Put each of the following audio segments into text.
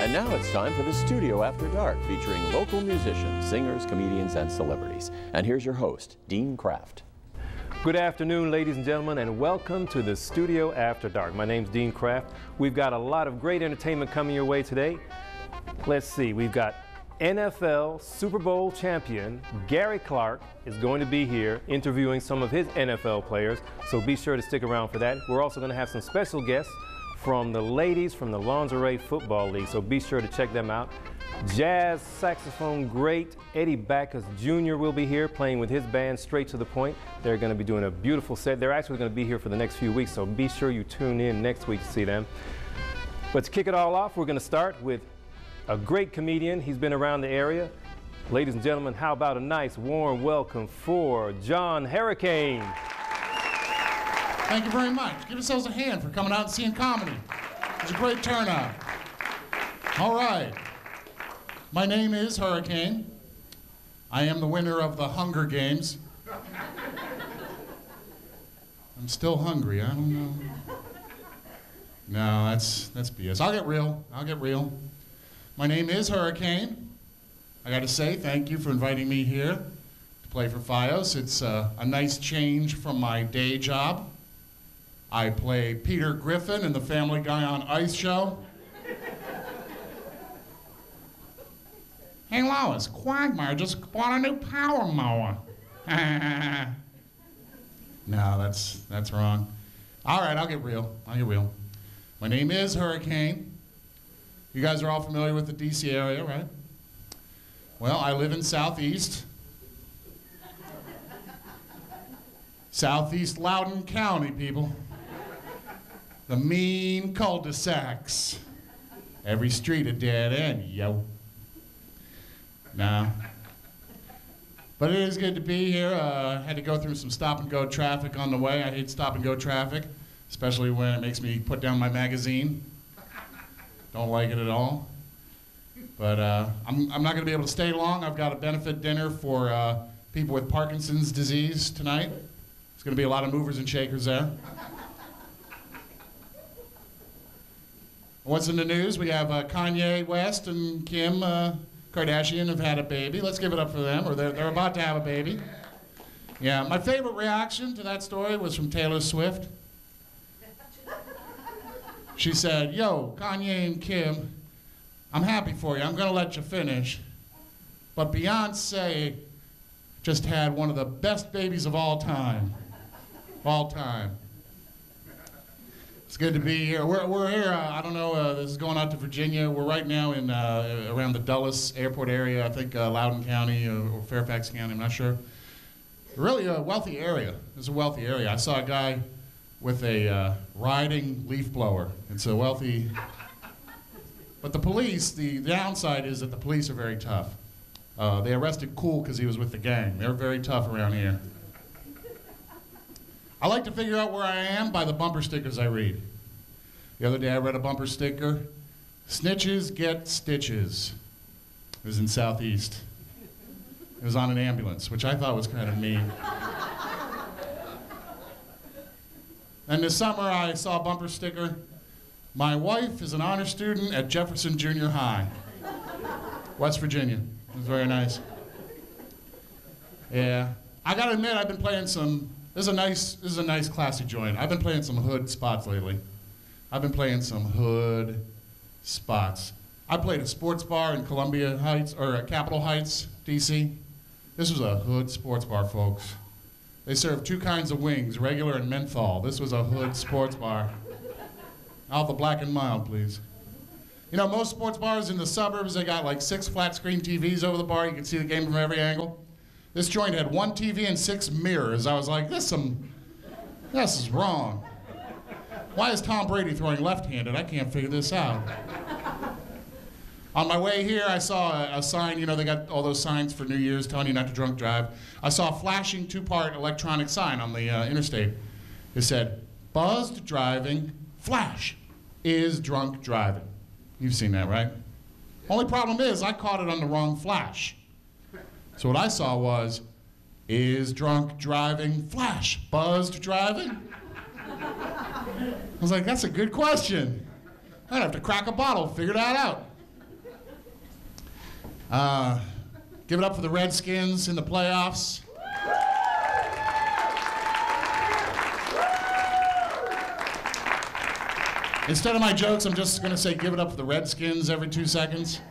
And now it's time for the Studio After Dark, featuring local musicians, singers, comedians, and celebrities. And here's your host, Dean Kraft. Good afternoon, ladies and gentlemen, and welcome to the Studio After Dark. My name's Dean Kraft. We've got a lot of great entertainment coming your way today. Let's see, we've got NFL Super Bowl champion Gary Clark is going to be here interviewing some of his NFL players, so be sure to stick around for that. We're also going to have some special guests from the ladies from the Lingerie Football League, so be sure to check them out. Jazz saxophone great Eddie Backus Jr. will be here playing with his band Straight to the Point. They're going to be doing a beautiful set. They're actually going to be here for the next few weeks, so be sure you tune in next week to see them. But to kick it all off, we're going to start with a great comedian. He's been around the area. Ladies and gentlemen, how about a nice warm welcome for John Hurricane. Thank you very much. Give yourselves a hand for coming out and seeing comedy. It was a great turnout. All right. My name is Hurricane. I am the winner of the Hunger Games. I'm still hungry. I don't know. No, that's BS. I'll get real. I'll get real. My name is Hurricane. I got to say thank you for inviting me here to play for FiOS. It's a nice change from my day job. I play Peter Griffin in the Family Guy on Ice show. Hey Lois, Quagmire just bought a new power mower. No, that's wrong. All right, I'll get real. I'll get real. My name is Hurricane. You guys are all familiar with the DC area, right? Well, I live in Southeast. Southeast Loudoun County, people. The mean cul-de-sacs. Every street a dead end, yo. Nah. But it is good to be here. Had to go through some stop-and-go traffic on the way. I hate stop-and-go traffic, especially when it makes me put down my magazine. Don't like it at all. But I'm not going to be able to stay long. I've got a benefit dinner for people with Parkinson's disease tonight. There's going to be a lot of movers and shakers there. What's in the news? We have Kanye West and Kim Kardashian have had a baby. Let's give it up for them, or they're about to have a baby. Yeah, my favorite reaction to that story was from Taylor Swift. She said, yo, Kanye and Kim, I'm happy for you. I'm going to let you finish. But Beyonce just had one of the best babies of all time. All time. It's good to be here. We're here, I don't know, this is going out to Virginia. We're right now in around the Dulles Airport area, I think Loudoun County or Fairfax County, I'm not sure. Really a wealthy area. It's a wealthy area. I saw a guy with a riding leaf blower. It's a wealthy, but the police, the downside is that the police are very tough. They arrested Cool because he was with the gang. They're very tough around here. I like to figure out where I am by the bumper stickers I read. The other day I read a bumper sticker, snitches get stitches. It was in Southeast. It was on an ambulance, which I thought was kind of mean. And this summer I saw a bumper sticker, my wife is an honor student at Jefferson Junior High, West Virginia. It was very nice. Yeah, I gotta admit I've been playing some, this is a nice classy joint. I've been playing some hood spots lately. I've been playing some hood spots. I played a sports bar in Columbia Heights, or Capitol Heights, DC. This was a hood sports bar, folks. They serve two kinds of wings, regular and menthol. This was a hood sports bar. Alpha Black and Mild, please. You know, most sports bars in the suburbs, they got like 6 flat screen TVs over the bar. You can see the game from every angle. This joint had 1 TV and 6 mirrors. I was like, this is wrong. Why is Tom Brady throwing left-handed? I can't figure this out. On my way here, I saw a sign, you know, they got all those signs for New Year's telling you not to drunk drive. I saw a flashing 2-part electronic sign on the interstate. It said, buzzed driving, flash, is drunk driving. You've seen that, right? Only problem is, I caught it on the wrong flash. So what I saw was, is drunk driving, flash, buzzed driving? I was like, that's a good question. I'd have to crack a bottle, figure that out. Give it up for the Redskins in the playoffs. Instead of my jokes, I'm just going to say give it up for the Redskins every 2 seconds.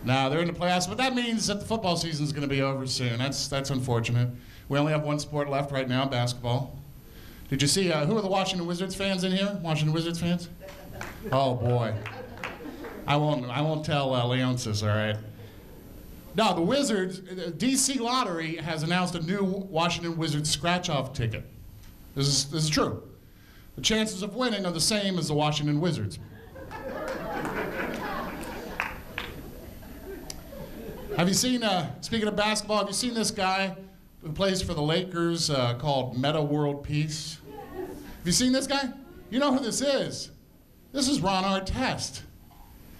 Now, they're in the playoffs, but that means that the football season is going to be over soon. That's unfortunate. We only have one sport left right now, basketball. Did you see, who are the Washington Wizards fans in here? Washington Wizards fans? Oh, boy. I won't tell Leonsis, all right? No, the Wizards, DC Lottery has announced a new Washington Wizards scratch-off ticket. This is true. The chances of winning are the same as the Washington Wizards. Have you seen, speaking of basketball, have you seen this guy who plays for the Lakers called Meta World Peace? Have you seen this guy? You know who this is. This is Ron Artest.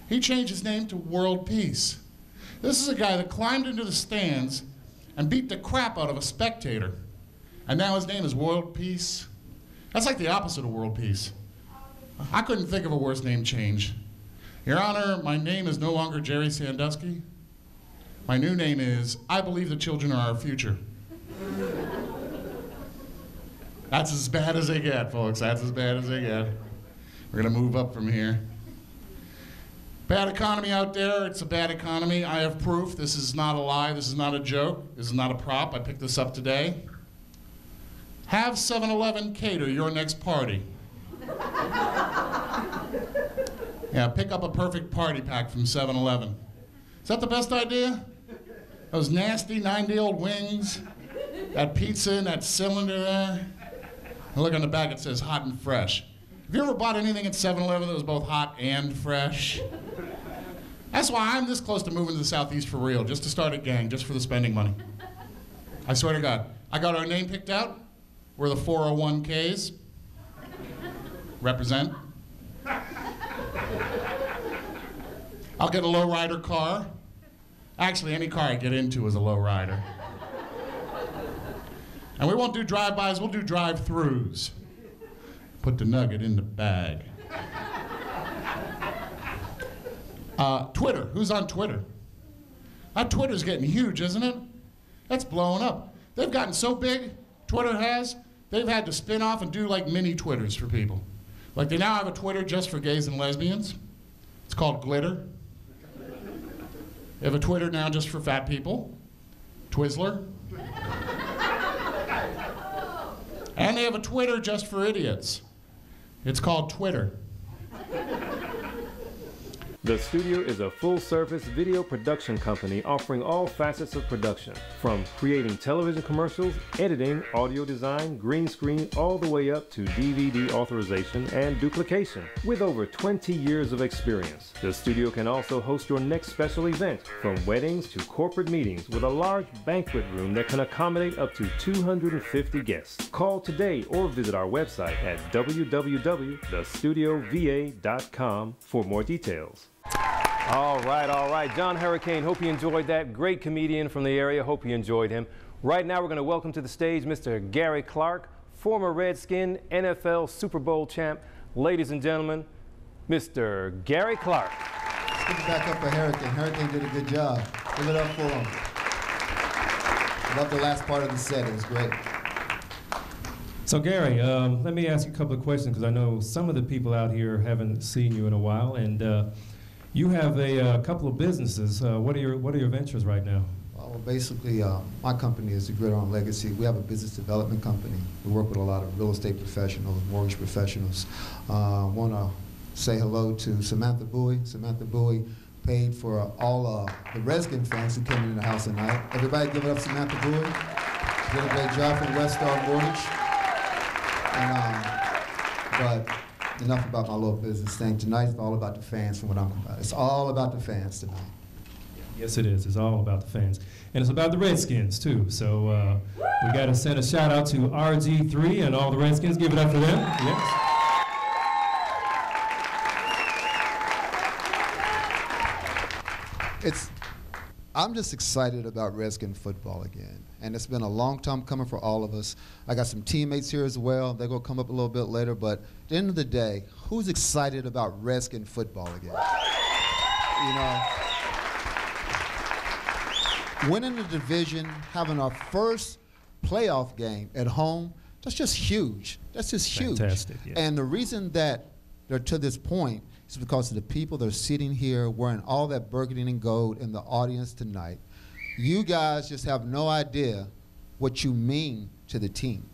He changed his name to World Peace. This is a guy that climbed into the stands and beat the crap out of a spectator. And now his name is World Peace. That's like the opposite of world peace. I couldn't think of a worse name change. Your Honor, my name is no longer Jerry Sandusky. My new name is I Believe the Children Are Our Future. That's as bad as they get, folks. That's as bad as they get. We're going to move up from here. Bad economy out there. It's a bad economy. I have proof. This is not a lie. This is not a joke. This is not a prop. I picked this up today. Have 7-Eleven cater your next party. Yeah, pick up a perfect party pack from 7-Eleven. Is that the best idea? Those nasty 90-year-old wings, that pizza in that cylinder there. And look on the back, it says hot and fresh. Have you ever bought anything at 7-Eleven that was both hot and fresh? That's why I'm this close to moving to the Southeast for real, just to start a gang, just for the spending money. I swear to God. I got our name picked out. We're the 401ks. Represent. I'll get a lowrider car. Actually, any car I get into is a lowrider. And we won't do drive-bys, we'll do drive-throughs. Put the nugget in the bag. Twitter, who's on Twitter? That Twitter's getting huge, isn't it? That's blowing up. They've gotten so big, Twitter has, they've had to spin off and do like mini Twitters for people. Like they now have a Twitter just for gays and lesbians. It's called Glitter. They have a Twitter now just for fat people, Twizzler. And they have a Twitter just for idiots. It's called Twitter. The Studio is a full-service video production company offering all facets of production, from creating television commercials, editing, audio design, green screen, all the way up to DVD authorization and duplication. With over 20 years of experience, the Studio can also host your next special event, from weddings to corporate meetings, with a large banquet room that can accommodate up to 250 guests. Call today or visit our website at www.thestudiova.com for more details. All right. John Hurricane, hope you enjoyed that. Great comedian from the area. Hope you enjoyed him. Right now, we're going to welcome to the stage Mr. Gary Clark, former Redskin, NFL Super Bowl champ. Ladies and gentlemen, Mr. Gary Clark. Let's give it back up for Hurricane. Hurricane did a good job. Give it up for him. I love the last part of the set. It was great. So Gary, let me ask you a couple of questions, because I know some of the people out here haven't seen you in a while, and you have a couple of businesses. What are your ventures right now? Well, basically, my company is the Gridiron Legacy. We have a business development company. We work with a lot of real estate professionals, mortgage professionals. Want to say hello to Samantha Bowie. Samantha Bowie paid for all the Redskin fans who came in the house tonight. Everybody give it up, Samantha Bowie. She did a great job for the West Star Mortgage. But enough about my little business thing. Tonight it's all about the fans from what I'm about. It's all about the fans tonight. Yes, it is. It's all about the fans. And it's about the Redskins, too. So we got to send a shout out to RG3 and all the Redskins. Give it up for them. Yes. I'm just excited about Redskin football again. And it's been a long time coming for all of us. I got some teammates here as well. They're going to come up a little bit later. But at the end of the day, who's excited about Redskin football again? You know, winning the division, having our first playoff game at home, that's just huge. That's just huge. Fantastic, yeah. And the reason that they're to this point is because of the people that are sitting here wearing all that burgundy and gold in the audience tonight. You guys just have no idea what you mean to the team.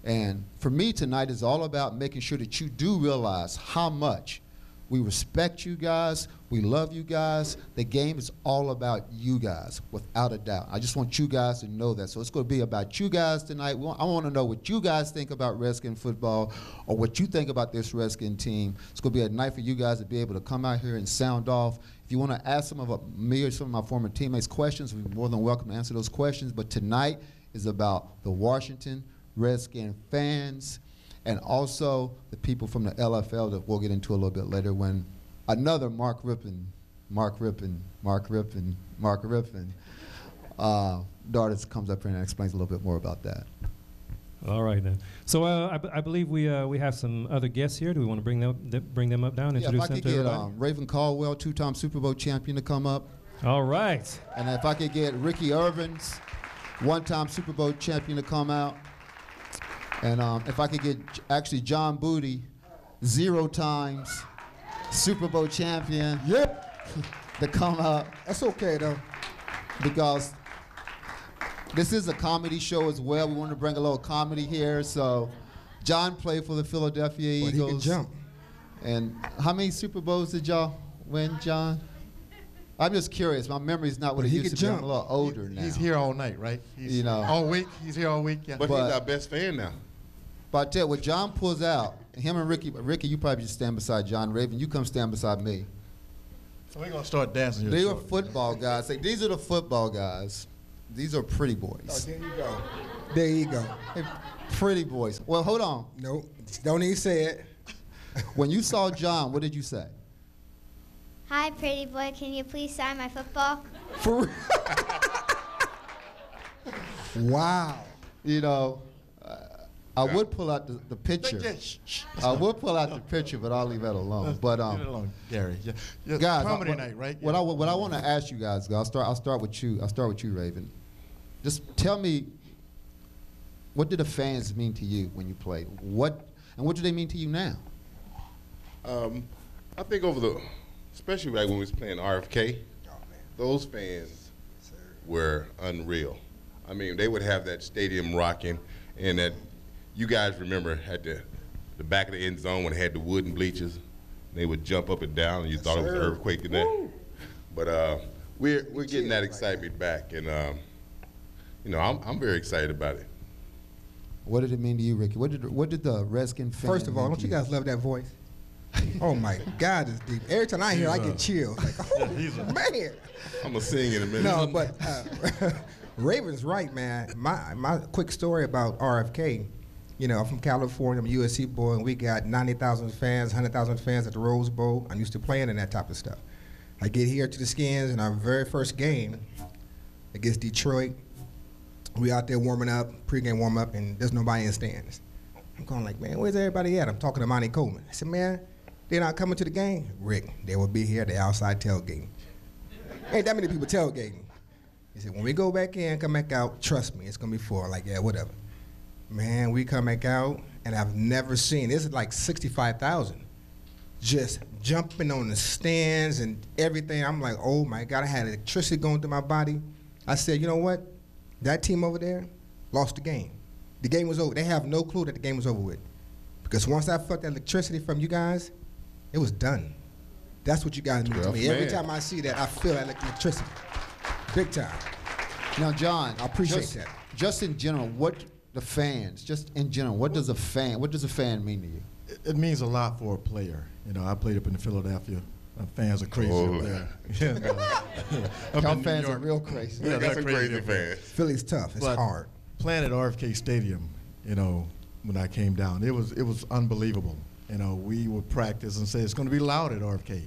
And for me tonight is all about making sure that you do realize how much we respect you guys, we love you guys. The game is all about you guys, without a doubt. I just want you guys to know that. So it's going to be about you guys tonight. I want to know what you guys think about Redskin football or what you think about this Redskin team. It's going to be a night for you guys to be able to come out here and sound off. If you want to ask some of me or some of my former teammates questions, we're more than welcome to answer those questions. But tonight is about the Washington Redskin fans and also the people from the LFL that we'll get into a little bit later when another Mark Rippon daughter comes up here and explains a little bit more about that. All right then. So I believe we have some other guests here. Do we want to bring them up down? Yeah, if I could get Raven Caldwell, two-time Super Bowl champion, to come up. All right. And if I could get Ricky Irvins, one-time Super Bowl champion, to come out. And if I could get actually John Booty, 0 times Super Bowl champion. Yep. To come out. That's okay though. Because this is a comedy show as well. We want to bring a little comedy here. So John played for the Philadelphia Eagles. He can jump. And how many Super Bowls did y'all win, John? I'm just curious. My memory's not what it used to be. I'm a little older now. He's here all night, right? He's all week. He's here all week. Yeah. But he's our best fan now. But I tell you, what John pulls out, him and Ricky, you probably just stand beside John. Raven, you come stand beside me. So we're going to start dancing here. They are football guys. Like, these are the football guys. These are pretty boys. Oh, there you go. There you go. Hey, pretty boys. Well, hold on. Nope. Don't even say it. When you saw John, what did you say? Hi, pretty boy. Can you please sign my football? For real? Wow. You know, I would pull out the picture. I would pull out the picture, but I'll leave that alone. But leave it alone, Gary. Yeah, guys, comedy night, right? What I want to ask you guys, I'll start with you. I'll start with you, Raven. Just tell me, what did the fans mean to you when you played? What do they mean to you now? I think especially like when we was playing RFK, those fans were unreal. I mean, they would have that stadium rocking, and that you guys remember at the back of the end zone when they had the wooden bleachers, they would jump up and down, and you thought it was an earthquake in there. But we're getting that excitement back, and you know, I'm very excited about it. What did it mean to you, Ricky? What did the Redskin fans? First of all, don't you guys love that voice? Oh my God, it's deep. Every time I hear, I get chills. Like, oh man. I'm gonna sing in a minute. No, but Raven's right, man. My quick story about RFK. You know, I'm from California. I'm a USC boy, and we got 90,000 fans, 100,000 fans at the Rose Bowl. I'm used to playing in that type of stuff. I get here to the Skins, and our very first game against Detroit, we out there warming up, pregame warm up, and there's nobody in the stands. I'm going like, man, where's everybody at? I'm talking to Monty Coleman. I said, man, they're not coming to the game? Rick, they will be here, the outside tailgating. Ain't that many people tailgating. He said, when we go back in, come back out, trust me, it's going to be full. Like, yeah, whatever. Man, we come back out, and I've never seen, this is like 65,000, just jumping on the stands and everything. I'm like, oh my God, I had electricity going through my body. I said, you know what? That team over there lost the game. The game was over. They have no clue that the game was over with. Because once I felt that electricity from you guys, it was done. That's what you guys mean to me. Every time I see that, I feel that electricity. Big time. Now, John, I appreciate that. Just in general, what does a fan mean to you? It means a lot for a player. You know, I played up in Philadelphia. Fans are crazy up there. Y'all fans are real crazy. Yeah, that's a crazy fan. Philly's tough. It's hard. Playing at RFK Stadium, you know, when I came down, it was unbelievable. You know, we would practice and say it's going to be loud at RFK,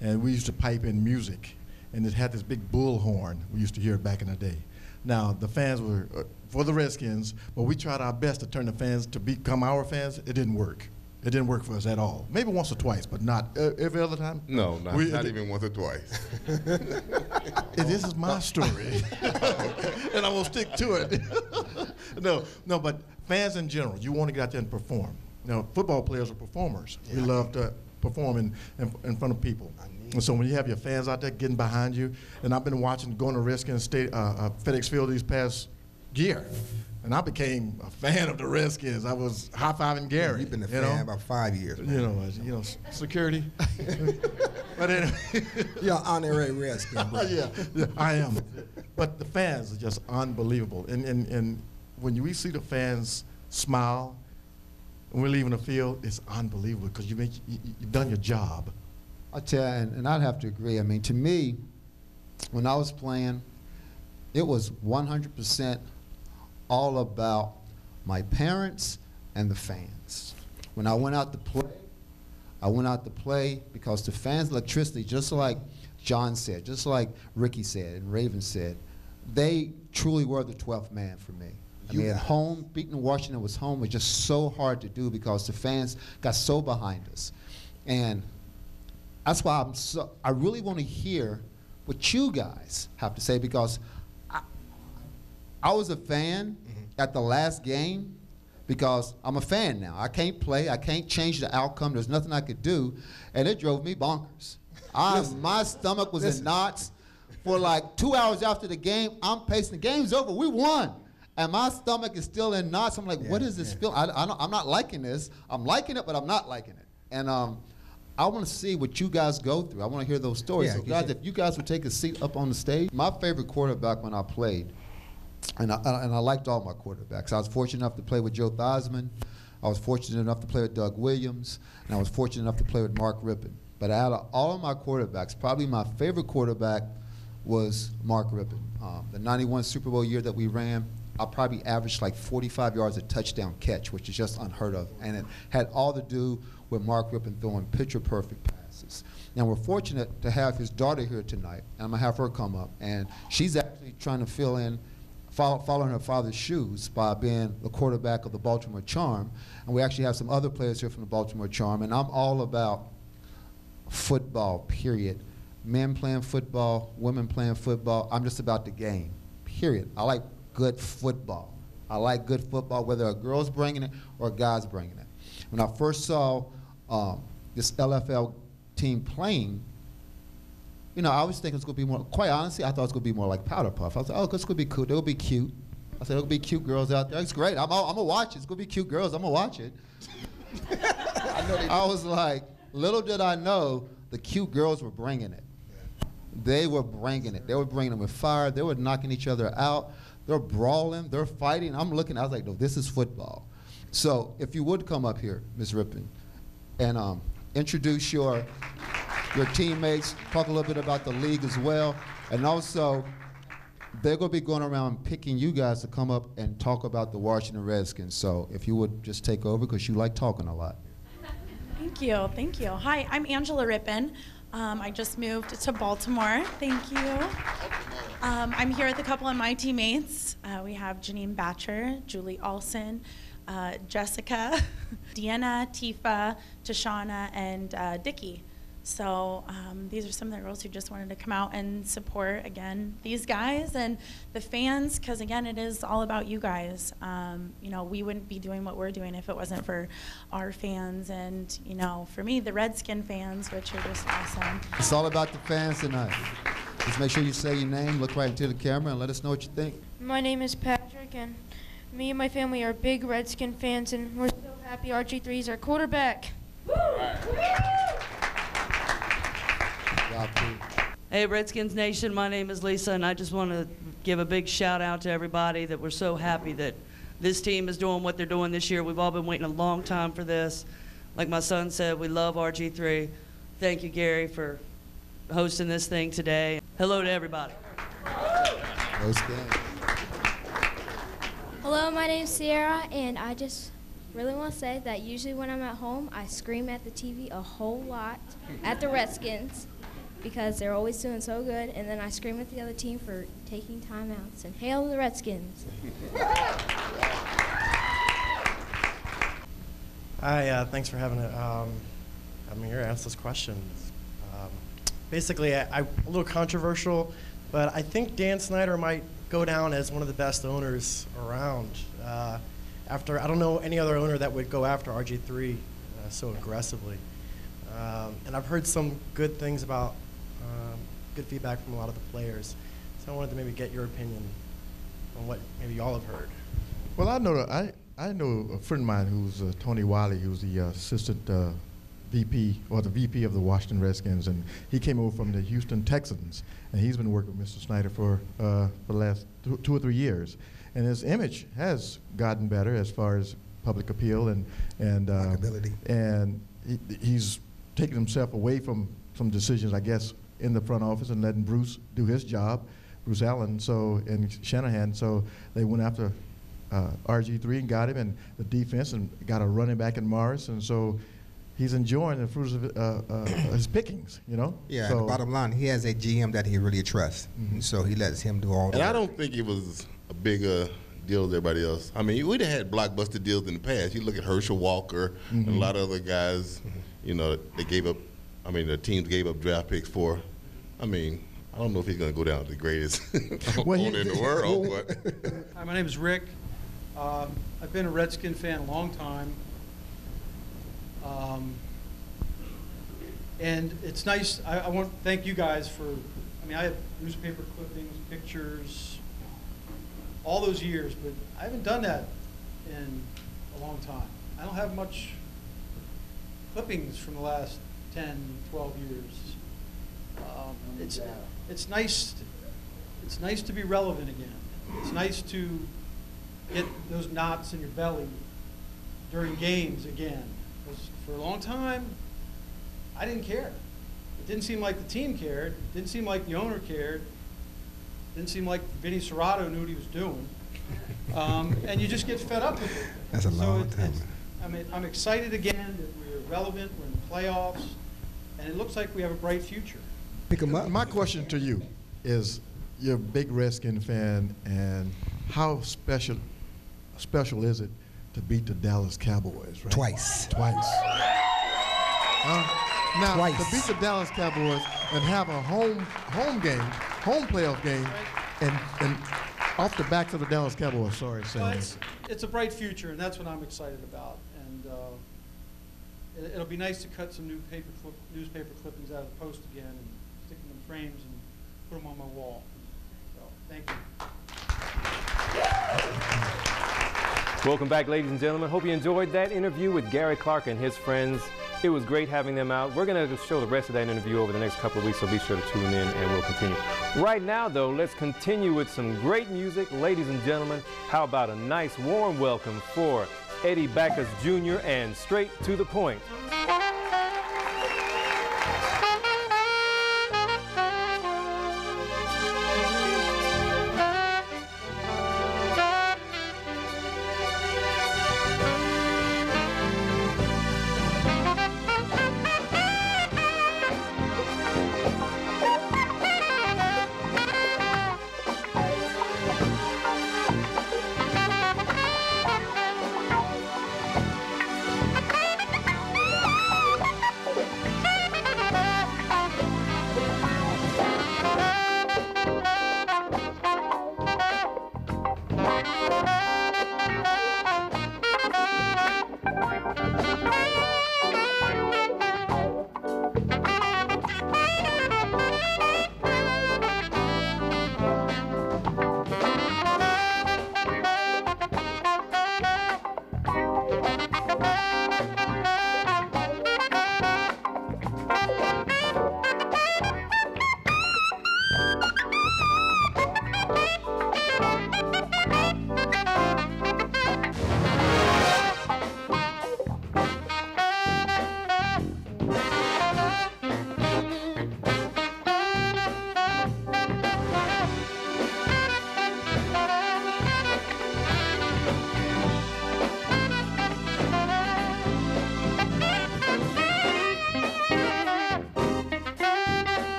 and we used to pipe in music, and it had this big bullhorn. We used to hear it back in the day. Now the fans were for the Redskins, but we tried our best to turn the fans to become our fans. It didn't work. It didn't work for us at all. Maybe once or twice, but not every other time. No, not even once or twice. This is my story, and I will stick to it. No, but fans in general, you want to get out there and perform. Football players are performers. We love to perform in front of people. And so when you have your fans out there getting behind you, and I've been watching, going to Redskins FedEx Field these past year, and I became a fan of the Redskins. I was high-fiving Gary. You've been a fan about 5 years, man. Security. But anyway. You're an honorary Redskin, bro. Yeah, I am. But the fans are just unbelievable. And when we see the fans smile when we're leaving the field, it's unbelievable because you've done your job. I tell you, and I'd have to agree. I mean, to me, when I was playing, it was 100% all about my parents and the fans. When I went out to play, because the fans' electricity, just like John said, just like Ricky said and Raven said, they truly were the 12th man for me. I mean, at home, beating Washington was home was just so hard to do because the fans got so behind us. And that's why I really want to hear what you guys have to say, because I was a fan at the last game because I'm a fan now. I can't play. I can't change the outcome. There's nothing I could do. And it drove me bonkers. My stomach was in knots. For like 2 hours after the game, I'm pacing. The game's over. We won. And my stomach is still in knots. I'm like, what is this feel? I'm not liking this. I'm liking it, but I'm not liking it. And I want to see what you guys go through. I want to hear those stories. Yeah, so guys, if you guys would take a seat up on the stage. My favorite quarterback when I played, and I liked all my quarterbacks. I was fortunate enough to play with Joe Theismann. I was fortunate enough to play with Doug Williams. And I was fortunate enough to play with Mark Rippon. But out of all of my quarterbacks, probably my favorite quarterback was Mark Rippon. The 91 Super Bowl year that we ran, I probably averaged like 45 yards a touchdown catch, which is just unheard of. And it had all to do with Mark Rippon throwing picture-perfect passes. Now, we're fortunate to have his daughter here tonight, and I'm going to have her come up. And she's actually trying to following her father's shoes by being the quarterback of the Baltimore Charm. And we actually have some other players here from the Baltimore Charm. And I'm all about football, period. Men playing football, women playing football. I'm just about the game, period. I like good football. I like good football, whether a girl's bringing it or a guy's bringing it. When I first saw this LFL team playing, I was thinking it's going to be more, quite honestly, I thought it was going to be more like Powder Puff. I was like, oh, it's going to be cool. They'll be cute. I said, there'll be cute girls out there. It's great. I'm going to watch it. It's going to be cute girls. I'm going to watch it. I was like, little did I know the cute girls were bringing it. They were bringing it. They were bringing them with fire. They were knocking each other out. They're brawling. They're fighting. I'm looking. I was like, no, this is football. So if you would come up here, Ms. Rippon, and introduce your teammates, talk a little bit about the league as well, and also they're going to be going around picking you guys to come up and talk about the Washington Redskins. So if you would just take over, because you like talking a lot. Thank you. Thank you. Hi, I'm Angela Rippon. I just moved to Baltimore. Thank you. I'm here with a couple of my teammates. We have Janine Batcher, Julie Olson, Jessica, Deanna, Tifa, Tashana, and Dickie. So these are some of the girls who just wanted to come out and support, again, these guys and the fans, because, again, it is all about you guys. We wouldn't be doing what we're doing if it wasn't for our fans and, for me, the Redskin fans, which are just awesome. It's all about the fans tonight. Just make sure you say your name, look right into the camera, and let us know what you think. My name is Patrick, and me and my family are big Redskin fans, and we're so happy RG3 is our quarterback. Hey, Redskins Nation, my name is Lisa, and I just want to give a big shout out to everybody that we're so happy that this team is doing what they're doing this year. We've all been waiting a long time for this. Like my son said, we love RG3. Thank you, Gary, for hosting this thing today. Hello to everybody. Hello, my name's Sierra, and I just really want to say that usually when I'm at home, I scream at the TV a whole lot at the Redskins, because they're always doing so good, and then I scream at the other team for taking timeouts. And hail the Redskins. Hi, thanks for having me here to ask this question. Basically, a little controversial, but I think Dan Snyder might go down as one of the best owners around. After, I don't know any other owner that would go after RG3 so aggressively. And I've heard some good things about, good feedback from a lot of the players. So I wanted to maybe get your opinion on what maybe y'all have heard. Well, I know a friend of mine who's Tony Wiley, who's the assistant VP or the VP of the Washington Redskins, and he came over from the Houston Texans, and he's been working with Mr. Snyder for the last 2 or 3 years, and his image has gotten better as far as public appeal and likability, and he's taken himself away from some decisions, I guess, in the front office and letting Bruce do his job, Bruce Allen, and Shanahan. So they went after RG3 and got him, and the defense, and got a running back in Morris, and so he's enjoying the fruits of his pickings, you know? Yeah, so and the bottom line, he has a GM that he really trusts, so he lets him do all the And work. I don't think it was a bigger deal as everybody else. I mean, we'd have had blockbuster deals in the past. You look at Herschel Walker and a lot of other guys, you know, they gave up, I mean, the teams gave up draft picks for. I mean, I don't know if he's going to go down as the greatest owner in the world, but. Hi, my name is Rick. I've been a Redskin fan a long time. And it's nice, I want to thank you guys for, I mean, I have newspaper clippings, pictures, all those years, but I haven't done that in a long time. I don't have much clippings from the last 10, 12 years. It's nice to be relevant again. It's nice to get those knots in your belly during games again. Because for a long time, I didn't care. It didn't seem like the team cared. It didn't seem like the owner cared. It didn't seem like Vinny Serrato knew what he was doing. And you just get fed up with it. That's a long time. I mean, I'm excited again that we're relevant, we're in the playoffs, and it looks like we have a bright future. Pick 'em up. My question to you is, you're a big Redskin fan, and how special is it to beat the Dallas Cowboys, right? Twice. Now, Twice. to beat the Dallas Cowboys and have a home playoff game, and off the backs of the Dallas Cowboys, sorry, Well, Sam. it's a bright future, and that's what I'm excited about. And it'll be nice to cut some newspaper clippings out of the Post again and stick them in frames and put them on my wall. So, thank you. Welcome back, ladies and gentlemen. Hope you enjoyed that interview with Gary Clark and his friends. It was great having them out. We're going to show the rest of that interview over the next couple of weeks, so be sure to tune in and we'll continue. Right now, though, let's continue with some great music. Ladies and gentlemen, how about a nice warm welcome for Eddie Backus Jr. and Straight to the Point.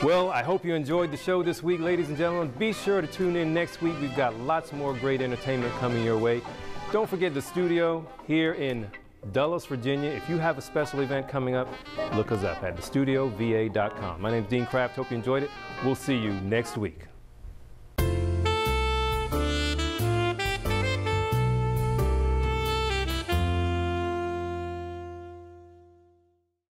Well, I hope you enjoyed the show this week, ladies and gentlemen. Be sure to tune in next week. We've got lots more great entertainment coming your way. Don't forget the studio here in Dulles, Virginia. If you have a special event coming up, look us up at thestudiova.com. My name is Dean Kraft. Hope you enjoyed it. We'll see you next week.